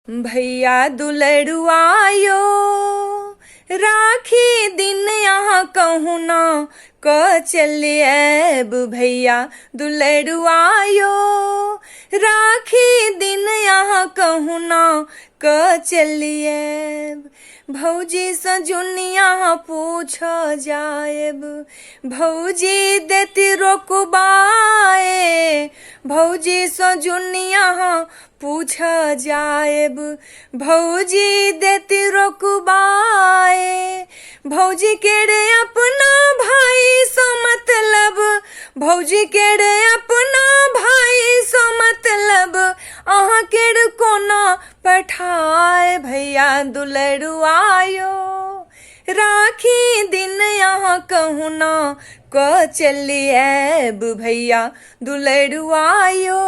भैया दुलड़ुआयो राखी दिन यहाँ कहूँ ना क चलिएब। भैया दुलड़ुआयो राखी दिन यहाँ कहूँ ना क चलिएब। भौजी सजुनिया पूछ जाएब, भौजी देती रोकबाए। भौजी सजुनिया पूछ जाएब, भौजी देती रोकबाए। भौजी केड़े अपना भाई सो मतलब, भौजी केड़े अपना भाई सो मतलब, अहाँ केड़ कोना पठाए। भैया दुलड़ुआयो राखी दिन यहाँ कहूँ ना क चलिएब। भैया दुलड़ुआयो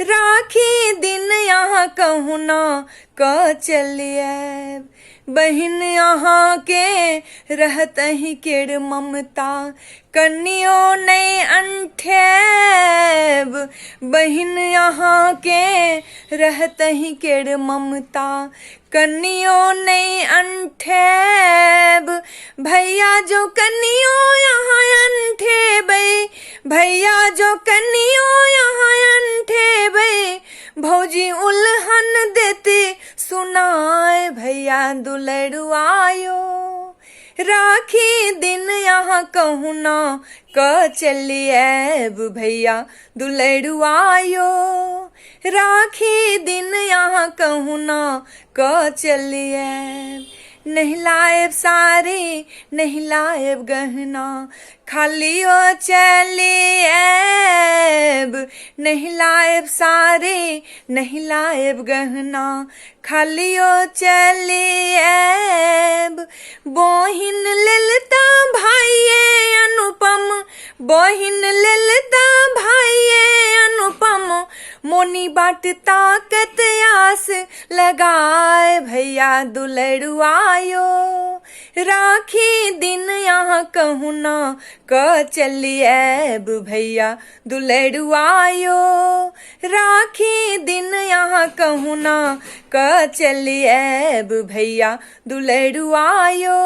राखी दिन यहाँ कहूँ ना क चलिएब। बहिन यहाँ के रहत ही केड़ ममता, कन्नियो नहीं अंठेब। बहिन यहाँ के रहत ही केड़ ममता, कन्नियो नहीं अंठेब। भैया जो कन्नियो यहाँ अंठेबै, भैया जो कन्नियो यहाँ अंठेबै, भौजी उल्हन देते सुनाए। भैया दुलड़ुआयो राखी दिन यहाँ कहूँ ना क चलिएब। भैया दुलड़ुआयो राखी दिन यहाँ कहूँ ना क चलिएब। नहलाएब साड़ी नहलाएब गहना, खालियो चलिएब। नहलाएब साड़ी नहलाएब गहना, खालियो चलिएब। बहिन ललता भाइये अनुपम, बहिन ललता भाइये अनुपम, मोनी बाट ताकत आस लगाए। भैया दुलड़ुआयो राखी दिन यहाँ कहूँ ना क चलिएब। भैया दुलड़ुआयो राखी दिन यहाँ कहूँ ना क चलिएब। भैया दुलड़ुआयो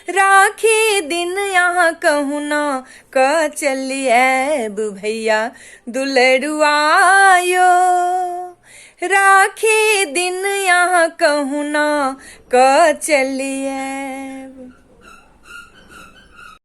राखी दिन यहाँ कहूँ ना क चलिएब। भैया दुलड़ुआयो राखी दिन यहाँ कहूँ ना क चलिएब।